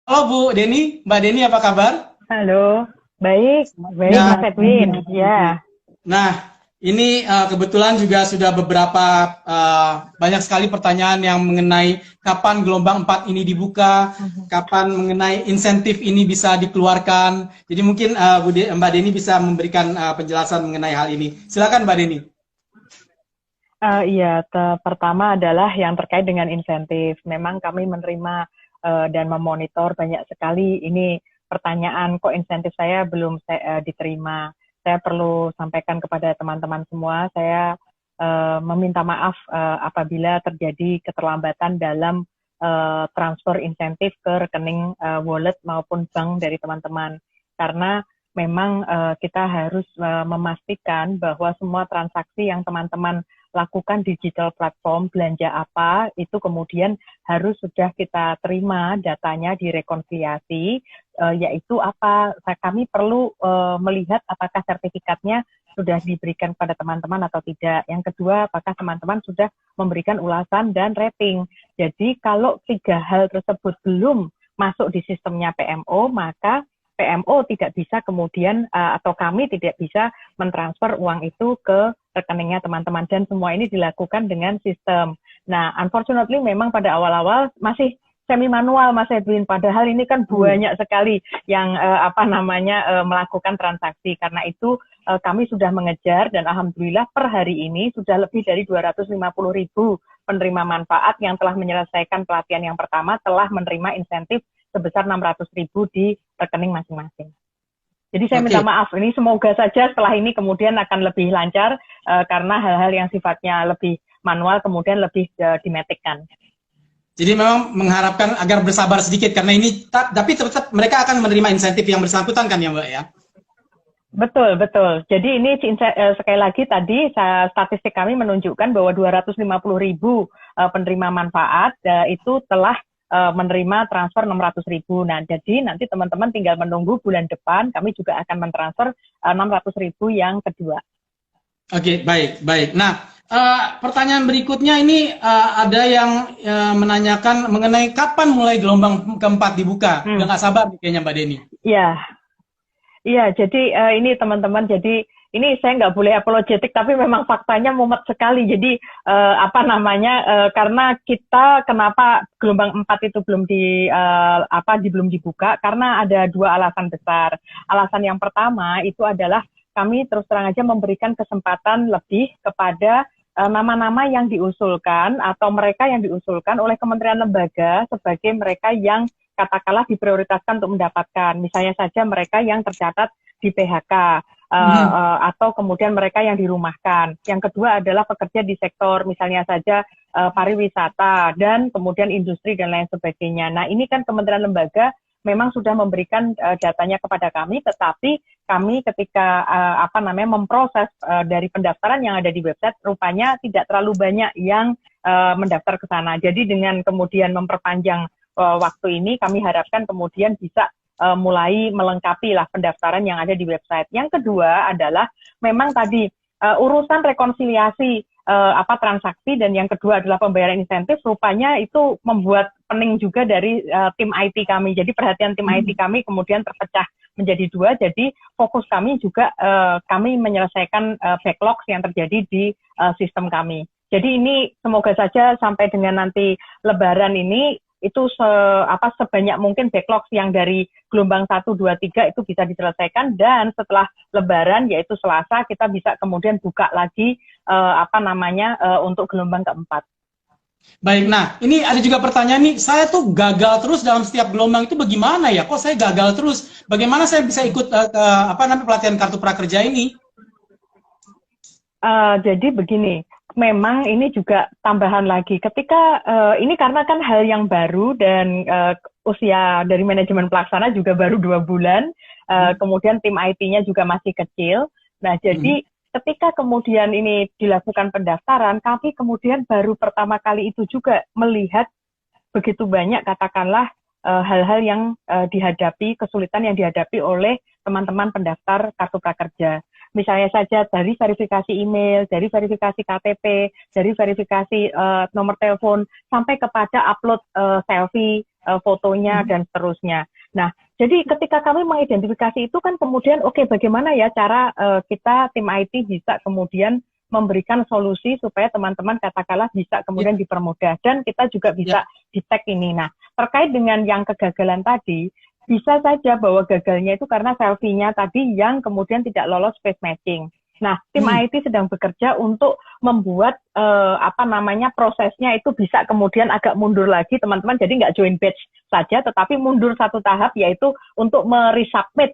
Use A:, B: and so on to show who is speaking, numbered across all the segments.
A: Halo Bu Deni, Mbak Deni apa kabar?
B: Halo, baik, baik
A: Ya,
B: Mas Edwin. Ya,
A: nah ini kebetulan juga sudah beberapa banyak sekali pertanyaan yang mengenai kapan gelombang 4 ini dibuka, kapan mengenai insentif ini bisa dikeluarkan. Jadi mungkin Mbak Deni bisa memberikan penjelasan mengenai hal ini. Silakan Mbak Deni.
B: iya. Pertama adalah yang terkait dengan insentif. Memang kami menerima dan memonitor banyak sekali. Ini pertanyaan kok insentif saya belum diterima. Saya perlu sampaikan kepada teman-teman semua. Saya meminta maaf apabila terjadi keterlambatan dalam transfer insentif ke rekening wallet maupun bank dari teman-teman. Karena memang kita harus memastikan bahwa semua transaksi yang teman-teman lakukan digital platform belanja apa itu kemudian harus sudah kita terima datanya direkonsiliasi, yaitu apa kami perlu melihat apakah sertifikatnya sudah diberikan pada teman-teman atau tidak. Yang kedua, apakah teman-teman sudah memberikan ulasan dan rating. Jadi kalau tiga hal tersebut belum masuk di sistemnya PMO, maka PMO tidak bisa kemudian atau kami tidak bisa mentransfer uang itu ke rekeningnya teman-teman, dan semua ini dilakukan dengan sistem. Nah, unfortunately memang pada awal-awal masih semi manual Mas Edwin, padahal ini kan banyak sekali yang melakukan transaksi. Karena itu kami sudah mengejar dan alhamdulillah per hari ini sudah lebih dari 250.000 penerima manfaat yang telah menyelesaikan pelatihan yang pertama telah menerima insentif sebesar 600.000 di rekening masing-masing. Jadi saya minta
A: Oke.
B: maaf, ini semoga saja setelah ini kemudian akan lebih lancar karena hal-hal yang sifatnya lebih manual kemudian lebih dimetikkan.
A: Jadi memang mengharapkan agar bersabar sedikit karena ini tapi tetap mereka akan menerima insentif yang bersangkutan kan ya Mbak ya?
B: Betul, betul. Jadi ini sekali lagi tadi statistik kami menunjukkan bahwa 250.000 penerima manfaat itu telah menerima transfer 600.000. Nah, jadi nanti teman-teman tinggal menunggu bulan depan, kami juga akan mentransfer 600.000 yang kedua.
A: Oke, baik, baik. Nah, pertanyaan berikutnya ini ada yang menanyakan mengenai kapan mulai gelombang keempat dibuka. Udah nggak sabar nih kayaknya Mbak Deni.
B: Iya, iya. Jadi ini teman-teman, jadi ini saya nggak boleh apologetik, tapi memang faktanya mumet sekali. Jadi karena kita kenapa gelombang 4 itu belum dibuka? Karena ada dua alasan besar. Alasan yang pertama itu adalah kami terus terang aja memberikan kesempatan lebih kepada nama-nama yang diusulkan atau mereka yang diusulkan oleh kementerian lembaga sebagai mereka yang katakanlah diprioritaskan untuk mendapatkan. Misalnya saja mereka yang tercatat di PHK atau kemudian mereka yang dirumahkan. Yang kedua adalah pekerja di sektor misalnya saja pariwisata dan kemudian industri dan lain sebagainya. Nah, ini kan kementerian lembaga memang sudah memberikan datanya kepada kami, tetapi kami ketika memproses dari pendaftaran yang ada di website, rupanya tidak terlalu banyak yang mendaftar ke sana. Jadi dengan kemudian memperpanjang waktu ini, kami harapkan kemudian bisa mulai melengkapi lah pendaftaran yang ada di website. Yang kedua adalah memang tadi urusan rekonsiliasi transaksi dan yang kedua adalah pembayaran insentif, rupanya itu membuat pening juga dari tim IT kami. Jadi perhatian tim IT kami kemudian terpecah menjadi dua. Jadi fokus kami juga kami menyelesaikan backlogs yang terjadi di sistem kami. Jadi ini semoga saja sampai dengan nanti Lebaran ini itu sebanyak mungkin backlogs yang dari gelombang 1, 2, 3 itu bisa diselesaikan, dan setelah Lebaran yaitu Selasa kita bisa kemudian buka lagi untuk gelombang keempat.
A: Baik, nah ini ada juga pertanyaan nih, saya tuh gagal terus dalam setiap gelombang itu bagaimana ya? Kok saya gagal terus? Bagaimana saya bisa ikut pelatihan kartu prakerja ini?
B: Jadi begini, memang ini juga tambahan lagi. Ketika ini karena kan hal yang baru dan usia dari manajemen pelaksana juga baru 2 bulan, kemudian tim IT-nya juga masih kecil. Nah, jadi ketika kemudian ini dilakukan pendaftaran, kami kemudian baru pertama kali itu juga melihat begitu banyak katakanlah hal-hal yang dihadapi, kesulitan yang dihadapi oleh teman-teman pendaftar kartu prakerja. misalnya saja dari verifikasi email, dari verifikasi KTP, dari verifikasi nomor telepon, sampai kepada upload selfie, fotonya, dan seterusnya. Nah, jadi ketika kami mengidentifikasi itu kan kemudian, oke, bagaimana ya cara kita tim IT bisa kemudian memberikan solusi supaya teman-teman katakanlah bisa kemudian dipermudah, dan kita juga bisa detect ini. Nah, terkait dengan yang kegagalan tadi, bisa saja bahwa gagalnya itu karena selfie-nya tadi yang kemudian tidak lolos face matching. Nah, tim IT sedang bekerja untuk membuat prosesnya itu bisa kemudian agak mundur lagi, teman-teman. Jadi nggak join batch saja, tetapi mundur satu tahap, yaitu untuk meresubmit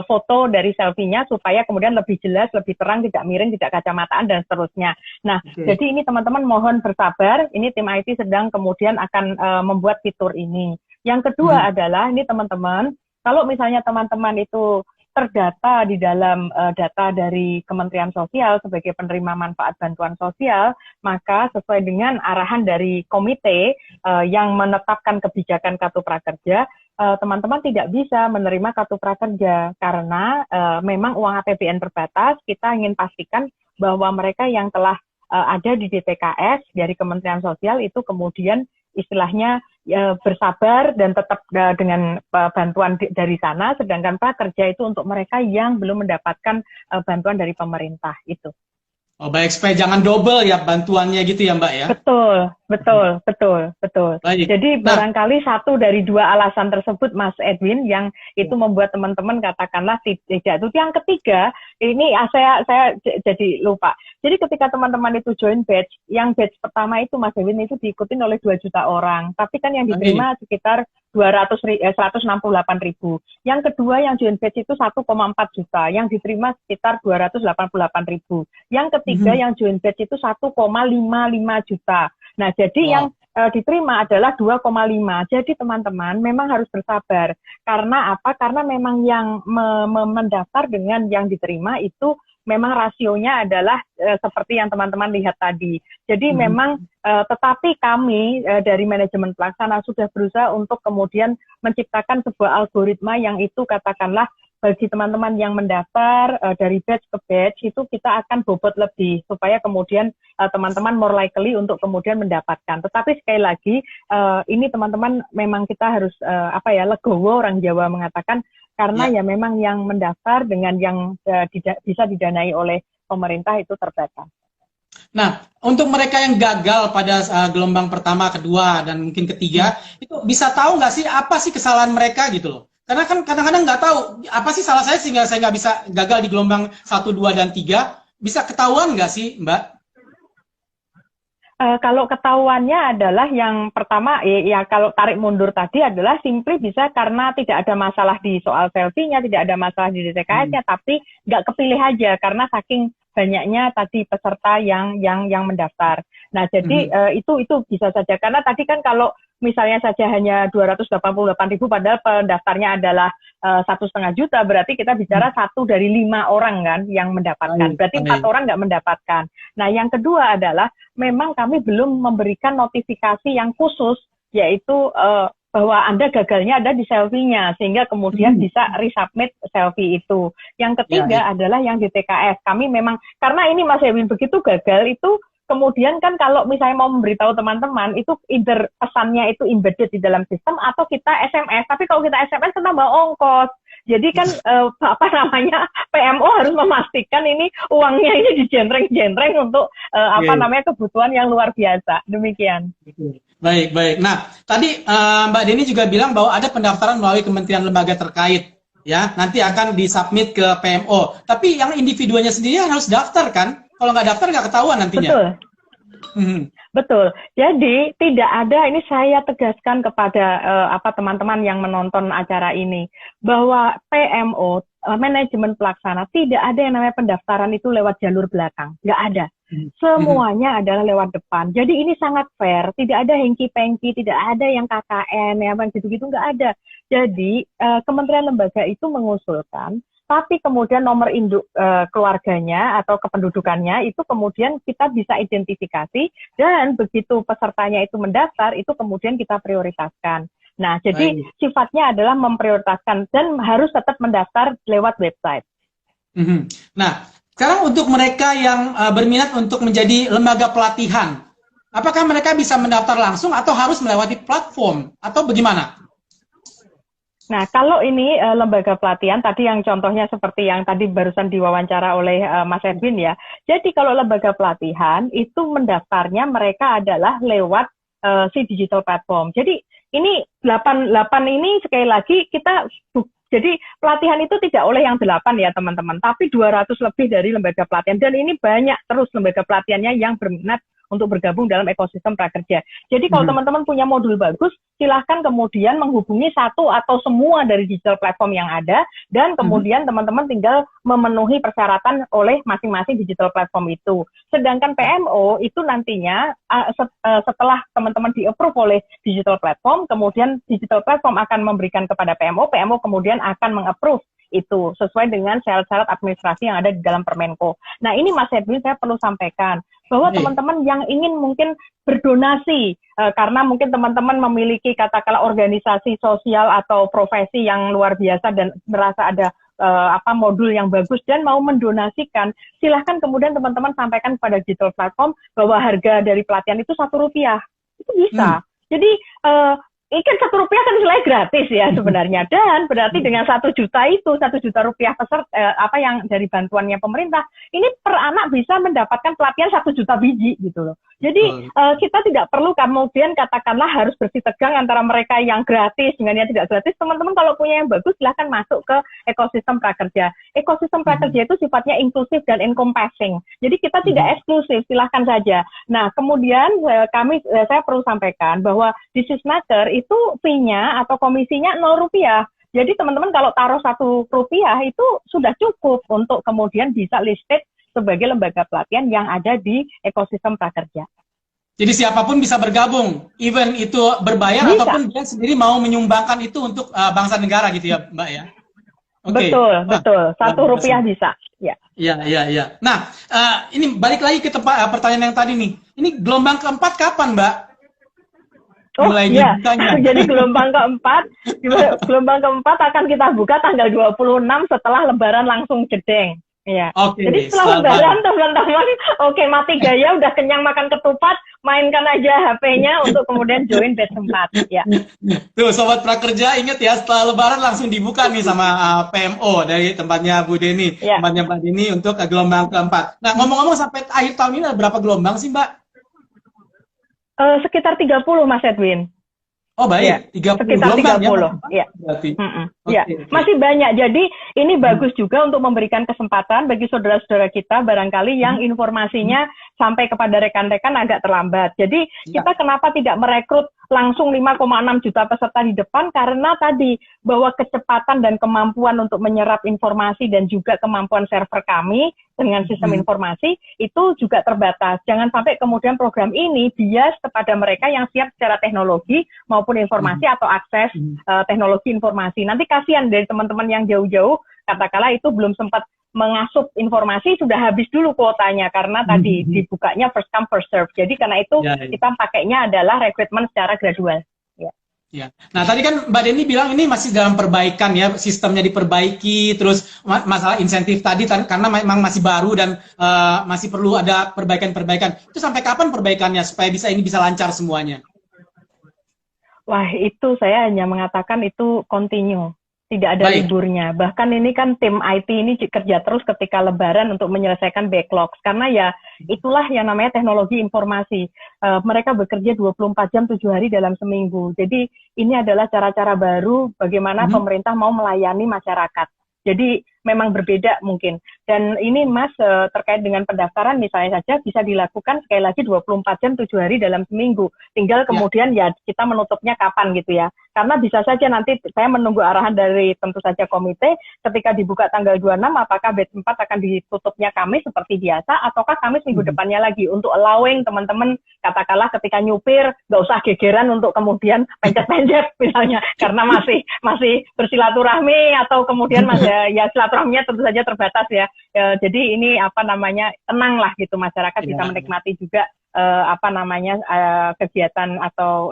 B: foto dari selfie-nya supaya kemudian lebih jelas, lebih terang, tidak miring, tidak kacamataan, dan seterusnya. Nah, jadi ini teman-teman mohon bersabar. Ini tim IT sedang kemudian akan membuat fitur ini. Yang kedua adalah, ini teman-teman, kalau misalnya teman-teman itu terdata di dalam data dari Kementerian Sosial sebagai penerima manfaat bantuan sosial, maka sesuai dengan arahan dari komite yang menetapkan kebijakan Kartu Prakerja, teman-teman tidak bisa menerima Kartu Prakerja karena memang uang APBN terbatas. Kita ingin pastikan bahwa mereka yang telah ada di DTKS dari Kementerian Sosial itu kemudian istilahnya bersabar dan tetap dengan bantuan dari sana, sedangkan prakerja itu untuk mereka yang belum mendapatkan bantuan dari pemerintah itu.
A: Oh, baik, supaya jangan double ya bantuannya gitu ya, Mbak ya?
B: Betul.
A: Baik.
B: Jadi barangkali satu dari dua alasan tersebut, Mas Edwin, yang itu membuat teman-teman katakanlah tidak. Itu yang ketiga, ini saya jadi lupa. Jadi ketika teman-teman itu join batch, yang batch pertama itu Mas Edwin itu diikutin oleh 2 juta orang, tapi kan yang diterima sekitar 168.000. Yang kedua yang join batch itu 1,4 juta, yang diterima sekitar 288.000. Yang ketiga yang join batch itu 1,55 juta. Nah, jadi yang diterima adalah 2,5. Jadi teman-teman memang harus bersabar. Karena apa? Karena memang yang mendaftar dengan yang diterima itu memang rasionya adalah seperti yang teman-teman lihat tadi. Jadi memang tetapi kami dari manajemen pelaksana sudah berusaha untuk kemudian menciptakan sebuah algoritma yang itu katakanlah bagi teman-teman yang mendaftar dari batch ke batch itu kita akan bobot lebih supaya kemudian teman-teman more likely untuk kemudian mendapatkan. Tetapi sekali lagi ini teman-teman memang kita harus legowo, orang Jawa mengatakan, karena ya memang yang mendaftar dengan yang bisa didanai oleh pemerintah itu terbatas.
A: Nah, untuk mereka yang gagal pada gelombang pertama, kedua, dan mungkin ketiga, itu bisa tahu nggak sih apa sih kesalahan mereka gitu loh? Karena kan kadang-kadang nggak tahu apa sih salah saya sehingga saya nggak bisa gagal di gelombang 1, 2, dan 3. Bisa ketahuan nggak sih, Mbak?
B: Kalau ketahuannya adalah yang pertama, ya kalau tarik mundur tadi adalah simply bisa karena tidak ada masalah di soal selfie-nya, tidak ada masalah di DTKS-nya, tapi nggak kepilih aja karena saking banyaknya tadi peserta yang mendaftar. Nah, jadi itu bisa saja. Karena tadi kan kalau misalnya saja hanya 288.000 padahal pendaftarnya adalah 1,5 juta, berarti kita bicara 1 dari 5 orang kan yang mendapatkan. Berarti 4 orang nggak mendapatkan. Nah, yang kedua adalah memang kami belum memberikan notifikasi yang khusus, yaitu bahwa Anda gagalnya ada di selfie-nya, sehingga kemudian bisa resubmit selfie itu. Yang ketiga adalah yang di TKS. Kami memang, karena ini Mas Edwin begitu gagal itu, kemudian kan kalau misalnya mau memberitahu teman-teman, itu either pesannya itu embedded di dalam sistem, atau kita SMS. Tapi kalau kita SMS, kita tambah ongkos. Jadi kan PMO harus memastikan ini uangnya ini dijentreng-jentreng untuk kebutuhan yang luar biasa. Demikian.
A: Baik. Nah, tadi Mbak Deni juga bilang bahwa ada pendaftaran melalui kementerian lembaga terkait, ya. Nanti akan disubmit ke PMO. Tapi yang individunya sendiri harus daftar kan? Kalau nggak daftar nggak ketahuan nantinya.
B: Betul. Betul. Jadi tidak ada, ini saya tegaskan kepada teman-teman yang menonton acara ini, bahwa PMO, manajemen pelaksana, tidak ada yang namanya pendaftaran itu lewat jalur belakang. Nggak ada. Semuanya adalah lewat depan. Jadi ini sangat fair. Tidak ada hengki-pengki, tidak ada yang KKN, yang gitu-gitu, nggak ada. Jadi kementerian lembaga itu mengusulkan, tapi kemudian nomor induk keluarganya atau kependudukannya itu kemudian kita bisa identifikasi, dan begitu pesertanya itu mendaftar, itu kemudian kita prioritaskan. Nah, jadi sifatnya adalah memprioritaskan dan harus tetap mendaftar lewat website.
A: Nah, sekarang untuk mereka yang berminat untuk menjadi lembaga pelatihan, apakah mereka bisa mendaftar langsung atau harus melewati platform atau bagaimana?
B: Nah, kalau ini lembaga pelatihan, tadi yang contohnya seperti yang tadi barusan diwawancara oleh Mas Edwin ya. Jadi kalau lembaga pelatihan, itu mendaftarnya mereka adalah lewat si digital platform. Jadi ini 8 ini sekali lagi kita, jadi pelatihan itu tidak oleh yang 8 ya teman-teman, tapi 200 lebih dari lembaga pelatihan. Dan ini banyak terus lembaga pelatihannya yang berminat untuk bergabung dalam ekosistem prakerja. Jadi kalau teman-teman punya modul bagus, silahkan kemudian menghubungi satu atau semua dari digital platform yang ada, dan kemudian teman-teman tinggal memenuhi persyaratan oleh masing-masing digital platform itu. Sedangkan PMO itu nantinya setelah teman-teman di-approve oleh digital platform, kemudian digital platform akan memberikan kepada PMO, PMO kemudian akan meng-approve itu sesuai dengan syarat-syarat administrasi yang ada di dalam Permenko. Nah ini Mas Edwin saya perlu sampaikan bahwa teman-teman yang ingin mungkin berdonasi karena mungkin teman-teman memiliki katakanlah organisasi sosial atau profesi yang luar biasa dan merasa ada modul yang bagus dan mau mendonasikan, silahkan kemudian teman-teman sampaikan kepada digital platform bahwa harga dari pelatihan itu Rp1. Itu bisa. Jadi ini kan Rp1 kan nilai gratis ya sebenarnya, dan berarti dengan 1 juta itu, 1 juta rupiah peserta yang dari bantuannya pemerintah, ini per anak bisa mendapatkan pelatihan 1 juta biji gitu loh. Jadi kita tidak perlu kemudian katakanlah harus bersih tegang antara mereka yang gratis dengan yang tidak gratis. Teman-teman kalau punya yang bagus silahkan masuk ke ekosistem prakerja. Ekosistem prakerja itu sifatnya inklusif dan encompassing. Jadi kita tidak eksklusif, silahkan saja. Nah kemudian saya perlu sampaikan bahwa di Sisnaker itu fee-nya atau komisinya Rp0. Jadi teman-teman kalau taruh Rp1 itu sudah cukup untuk kemudian bisa listed sebagai lembaga pelatihan yang ada di ekosistem prakerja.
A: Jadi siapapun bisa bergabung, even itu berbayar bisa, ataupun dia sendiri mau menyumbangkan itu untuk bangsa negara gitu ya Mbak ya?
B: Okay. Betul. Rp1 bisa. Ya.
A: Iya. Nah, ini balik lagi ke pertanyaan yang tadi nih. Ini gelombang keempat kapan Mbak?
B: Mulai dibukanya. Jadi gelombang keempat akan kita buka tanggal 26 setelah Lebaran langsung jedeng. Iya. Jadi setelah Lebaran teman-teman, mati gaya, udah kenyang makan ketupat, mainkan aja HP-nya untuk kemudian join batch 4. Ya.
A: Tuh Sobat Prakerja, ingat ya setelah Lebaran langsung dibuka nih sama PMO dari tempatnya Bu Deni, tempatnya Mbak Deni untuk gelombang keempat. Nah ngomong-ngomong sampai akhir tahun ini ada berapa gelombang sih Mbak?
B: Sekitar 30 Mas Edwin.
A: Oh baik,
B: ya, 30 sekitar 30 ya. Ya, masih banyak. Jadi ini bagus juga untuk memberikan kesempatan bagi saudara-saudara kita barangkali yang informasinya sampai kepada rekan-rekan agak terlambat. Jadi kita kenapa tidak merekrut langsung 5,6 juta peserta di depan, karena tadi bahwa kecepatan dan kemampuan untuk menyerap informasi dan juga kemampuan server kami dengan sistem informasi itu juga terbatas. Jangan sampai kemudian program ini bias kepada mereka yang siap secara teknologi maupun informasi atau akses teknologi informasi. Nanti kasihan dari teman-teman yang jauh-jauh, katakanlah itu belum sempat mengasup informasi, sudah habis dulu kuotanya karena tadi dibukanya first come first serve. Jadi karena itu kita pakainya adalah rekrutmen secara gradual.
A: Ya. Nah tadi kan Mbak Deni bilang ini masih dalam perbaikan ya, sistemnya diperbaiki, terus masalah insentif tadi karena memang masih baru dan masih perlu ada perbaikan-perbaikan. Itu sampai kapan perbaikannya supaya ini bisa lancar semuanya?
B: Wah itu saya hanya mengatakan itu continue. Tidak ada liburnya. Bahkan ini kan tim IT ini kerja terus ketika Lebaran untuk menyelesaikan backlogs. Karena ya itulah yang namanya teknologi informasi. Mereka bekerja 24 jam 7 hari dalam seminggu. Jadi ini adalah cara-cara baru bagaimana pemerintah mau melayani masyarakat. Jadi memang berbeda mungkin. Dan ini Mas terkait dengan pendaftaran misalnya saja bisa dilakukan sekali lagi 24 jam 7 hari dalam seminggu. Tinggal kemudian ya kita menutupnya kapan gitu ya. Karena bisa saja nanti saya menunggu arahan dari tentu saja komite ketika dibuka tanggal 26 apakah batch 4 akan ditutupnya Kamis seperti biasa ataukah Kamis minggu depannya lagi untuk allowing teman-teman katakanlah ketika nyupir nggak usah gegeran untuk kemudian pencet-pencet misalnya karena masih bersilaturahmi atau kemudian masih ya silaturahminya tentu saja terbatas ya. Jadi ini tenang lah gitu masyarakat bisa menikmati juga kegiatan atau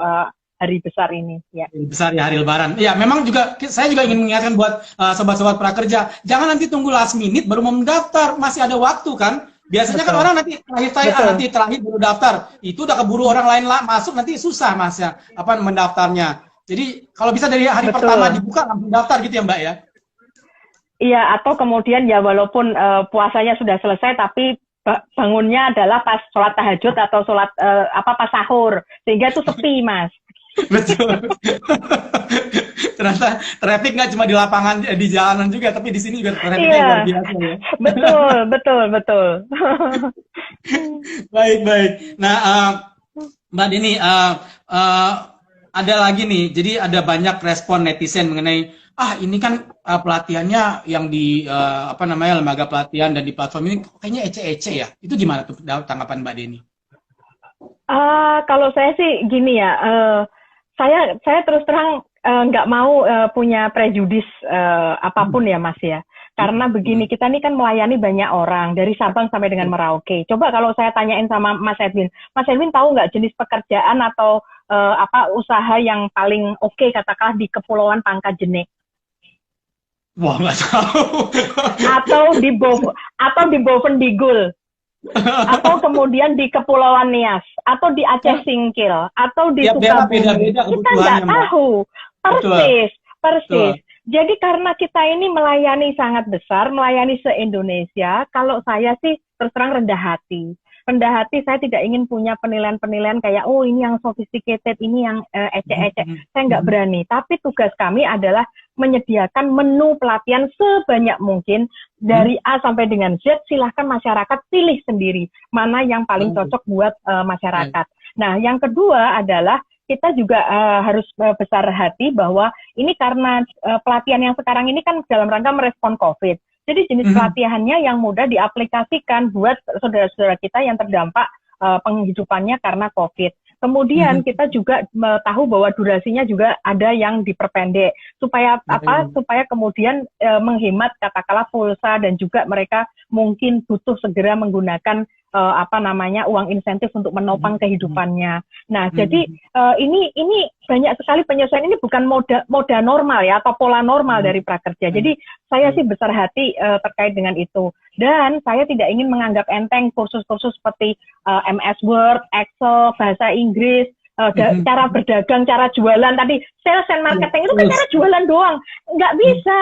B: hari besar ini. Ya.
A: Besar ya, hari Lebaran. Ya, memang juga saya juga ingin mengingatkan buat sobat-sobat prakerja, jangan nanti tunggu last minute baru mau mendaftar, masih ada waktu kan. Biasanya kan orang nanti terakhir baru daftar, itu udah keburu orang lain masuk, nanti susah Mas ya, apa mendaftarnya. Jadi kalau bisa dari hari pertama dibuka langsung daftar gitu ya Mbak ya.
B: Iya, atau kemudian ya walaupun puasanya sudah selesai tapi bangunnya adalah pas sholat tahajud atau sholat pas sahur, sehingga itu sepi Mas.
A: Betul. Ternyata traffic nggak cuma di lapangan, di jalanan juga, tapi di sini juga trafficnya luar biasa ya.
B: Betul.
A: Baik. Nah, Mbak Deni, ada lagi nih, jadi ada banyak respon netizen mengenai ini kan pelatihannya yang di lembaga pelatihan dan di platform ini kayaknya ece-ece ya. Itu gimana tuh tanggapan Mbak Deni?
B: Kalau saya sih gini ya, saya terus terang nggak mau punya prejudis apapun ya Mas ya. Karena begini, kita ini kan melayani banyak orang dari Sabang sampai dengan Merauke. Coba kalau saya tanyain sama Mas Edwin tahu nggak jenis pekerjaan atau usaha yang paling oke katakanlah di Kepulauan Pangkajenik?
A: Wah, nggak tahu.
B: atau di Bovendigul, atau kemudian di Kepulauan Nias, atau di Aceh Singkil, atau di Sukabumi. Kita nggak tahu persis. Jadi karena kita ini melayani sangat besar, melayani se-Indonesia, kalau saya sih terus terang rendah hati. Saya tidak ingin punya penilaian-penilaian kayak ini yang sophisticated, ini yang ece-ece. Saya nggak berani. Tapi tugas kami adalah menyediakan menu pelatihan sebanyak mungkin dari A sampai dengan Z. Silahkan masyarakat pilih sendiri mana yang paling cocok buat masyarakat. Nah, yang kedua adalah kita juga harus besar hati bahwa ini karena pelatihan yang sekarang ini kan dalam rangka merespon COVID. Jadi jenis pelatihannya yang mudah diaplikasikan buat saudara-saudara kita yang terdampak penghidupannya karena COVID. Kemudian kita juga tahu bahwa durasinya juga ada yang diperpendek supaya supaya kemudian menghemat katakanlah pulsa dan juga mereka mungkin butuh segera menggunakan uang insentif untuk menopang kehidupannya. Nah, jadi ini banyak sekali penyesuaian, ini bukan moda normal ya atau pola normal dari prakerja. Jadi saya sih besar hati terkait dengan itu. Dan saya tidak ingin menganggap enteng kursus-kursus seperti MS Word, Excel, bahasa Inggris, cara berdagang, cara jualan tadi, sales and marketing itu kan cara jualan doang. Nggak bisa,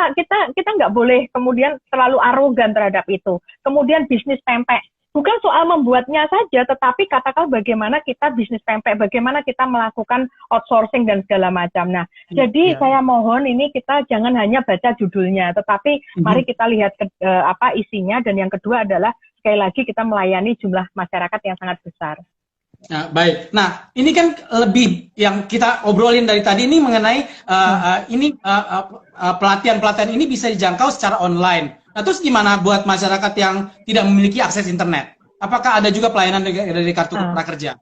B: kita nggak boleh kemudian terlalu arogan terhadap itu. Kemudian bisnis pempek. Bukan soal membuatnya saja, tetapi katakan bagaimana kita bisnis pempek, bagaimana kita melakukan outsourcing dan segala macam. Nah, jadi saya mohon ini kita jangan hanya baca judulnya, tetapi mari kita lihat isinya. Dan yang kedua adalah sekali lagi kita melayani jumlah masyarakat yang sangat besar.
A: Nah, baik. Nah, ini kan lebih yang kita obrolin dari tadi ini mengenai pelatihan-pelatihan ini bisa dijangkau secara online. Nah, terus gimana buat masyarakat yang tidak memiliki akses internet? Apakah ada juga pelayanan dari kartu prakerja?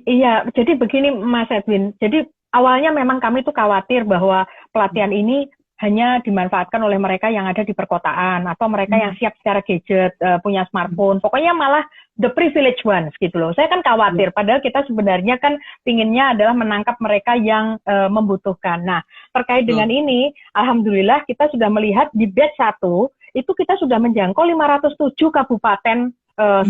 B: Iya, jadi begini Mas Edwin. Jadi awalnya memang kami tuh khawatir bahwa pelatihan ini hanya dimanfaatkan oleh mereka yang ada di perkotaan atau mereka yang siap secara gadget, punya smartphone. Pokoknya malah the privileged ones gitu loh. Saya kan khawatir, padahal kita sebenarnya kan pinginnya adalah menangkap mereka yang membutuhkan. Nah, terkait dengan ini, alhamdulillah kita sudah melihat di batch 1, itu kita sudah menjangkau 507 kabupaten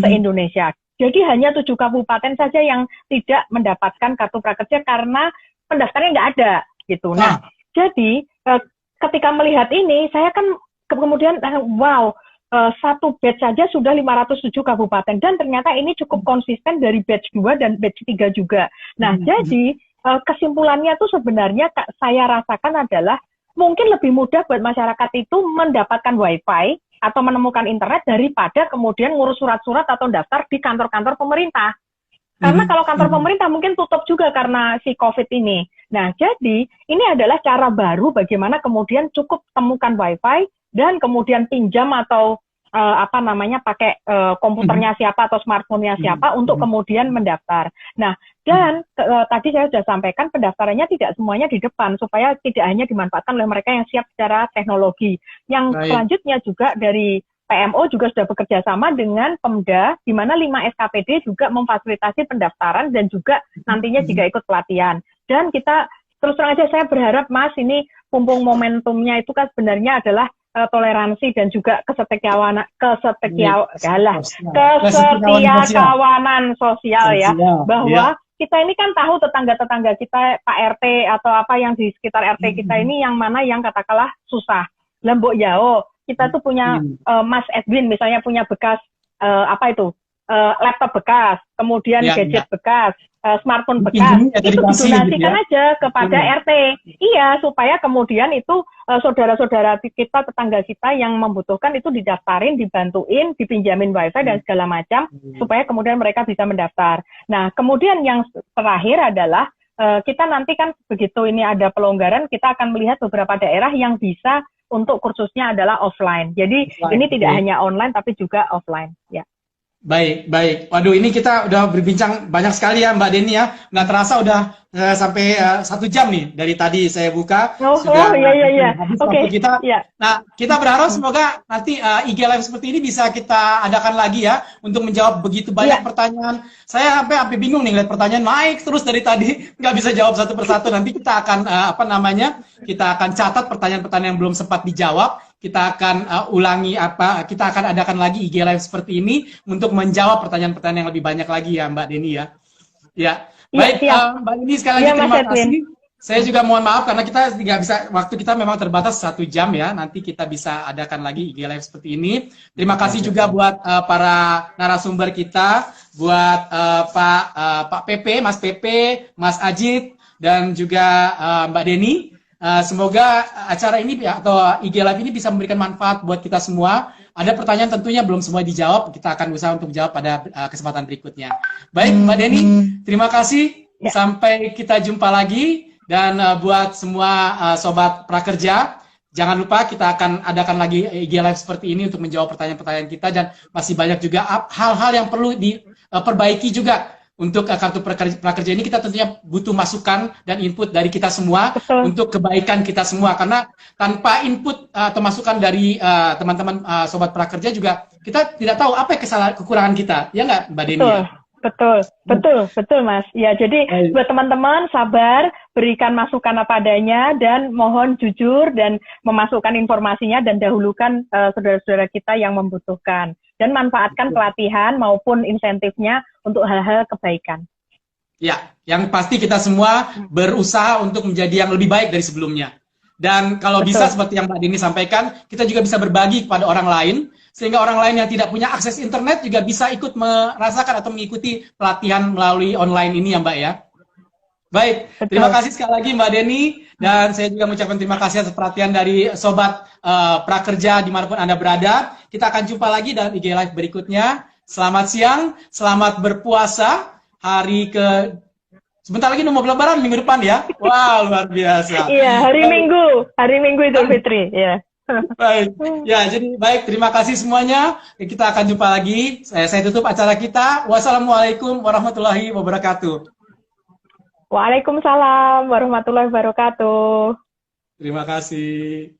B: se-Indonesia. Jadi hanya 7 kabupaten saja yang tidak mendapatkan kartu prakerja karena pendaftarnya nggak ada gitu. Nah, jadi ketika melihat ini, saya kan kemudian satu batch saja sudah 507 kabupaten dan ternyata ini cukup konsisten dari batch 2 dan batch 3 juga. Nah, jadi kesimpulannya tuh sebenarnya saya rasakan adalah mungkin lebih mudah buat masyarakat itu mendapatkan wifi atau menemukan internet daripada kemudian ngurus surat-surat atau daftar di kantor-kantor pemerintah. Karena kalau kantor pemerintah mungkin tutup juga karena si COVID ini. Nah, jadi ini adalah cara baru bagaimana kemudian cukup temukan wifi dan kemudian pinjam atau pakai komputernya siapa atau smartphone-nya siapa untuk kemudian mendaftar. Nah, dan tadi saya sudah sampaikan pendaftarannya tidak semuanya di depan supaya tidak hanya dimanfaatkan oleh mereka yang siap secara teknologi. Yang selanjutnya juga dari PMO juga sudah bekerja sama dengan Pemda, di mana 5 SKPD juga memfasilitasi pendaftaran dan juga nantinya jika ikut pelatihan. Dan kita terus terang aja saya berharap Mas ini mumpung momentumnya itu kan sebenarnya adalah toleransi dan juga kesetiakawanan sosial ya, bahwa kita ini kan tahu tetangga-tetangga kita, Pak RT atau apa yang di sekitar RT kita ini yang mana yang katakanlah susah. Lembok Yao, kita tuh punya Mas Edwin misalnya punya bekas laptop bekas, kemudian gadget bekas, smartphone bekas, itu didonasikan gitu ya? Aja kepada RT. Iya, supaya kemudian itu saudara-saudara kita, tetangga kita yang membutuhkan itu didaftarin, dibantuin, dipinjamin wifi dan segala macam, supaya kemudian mereka bisa mendaftar. Nah, kemudian yang terakhir adalah kita nanti kan begitu ini ada pelonggaran, kita akan melihat beberapa daerah yang bisa untuk kursusnya adalah offline. Jadi ini tidak hanya online tapi juga offline. Ya.
A: Baik, baik. Waduh, ini kita udah berbincang banyak sekali ya Mbak Deni ya. Nggak terasa udah sampai 1 jam nih dari tadi saya buka.
B: Iya.
A: Oke. Kita. Yeah. Nah, kita berharap semoga nanti IG Live seperti ini bisa kita adakan lagi ya untuk menjawab begitu banyak pertanyaan. Saya sampai bingung nih lihat pertanyaan naik terus dari tadi nggak bisa jawab satu persatu. Nanti kita akan kita akan catat pertanyaan-pertanyaan yang belum sempat dijawab. Kita akan kita akan adakan lagi IG Live seperti ini untuk menjawab pertanyaan-pertanyaan yang lebih banyak lagi ya Mbak Deni ya. Ya, baik Mbak Deni sekali lagi terima kasih. Saya juga mohon maaf karena kita tidak bisa, waktu kita memang terbatas 1 jam ya. Nanti kita bisa adakan lagi IG Live seperti ini. Terima kasih juga buat para narasumber kita, buat Pak PP, Mas PP, Mas Ajit, dan juga Mbak Deni. Semoga acara ini atau IG Live ini bisa memberikan manfaat buat kita semua. Ada pertanyaan tentunya belum semua dijawab. Kita akan berusaha untuk jawab pada kesempatan berikutnya. Baik, Mbak Deni, terima kasih. Sampai kita jumpa lagi. Dan buat semua sobat prakerja, jangan lupa kita akan adakan lagi IG Live seperti ini untuk menjawab pertanyaan-pertanyaan kita. Dan masih banyak juga hal-hal yang perlu diperbaiki juga. Untuk kartu prakerja ini kita tentunya butuh masukan dan input dari kita semua. Betul. Untuk kebaikan kita semua, karena tanpa input atau masukan dari teman-teman sobat prakerja juga kita tidak tahu apa kekurangan kita, ya nggak Mbak Deni? Betul Mas. Ya, jadi buat teman-teman sabar, berikan masukan apa adanya dan mohon jujur dan memasukkan informasinya dan dahulukan saudara-saudara kita yang membutuhkan. Dan manfaatkan pelatihan maupun insentifnya untuk hal-hal kebaikan. Ya, yang pasti kita semua berusaha untuk menjadi yang lebih baik dari sebelumnya. Dan kalau bisa seperti yang Mbak Deni sampaikan, kita juga bisa berbagi kepada orang lain, sehingga orang lain yang tidak punya akses internet juga bisa ikut merasakan atau mengikuti pelatihan melalui online ini ya Mbak ya. Baik, terima kasih sekali lagi Mbak Deni, dan saya juga mengucapkan terima kasih atas perhatian dari sobat prakerja dimanapun Anda berada. Kita akan jumpa lagi dalam IG Live berikutnya. Selamat siang, selamat berpuasa, sebentar lagi mau lebaran minggu depan ya. Wow, luar biasa.
B: Iya, hari Minggu Idul Fitri, ya.
A: Baik, ya jadi baik, terima kasih semuanya. Kita akan jumpa lagi. Saya tutup acara kita. Wassalamualaikum warahmatullahi wabarakatuh.
B: Waalaikumsalam warahmatullahi wabarakatuh.
A: Terima kasih.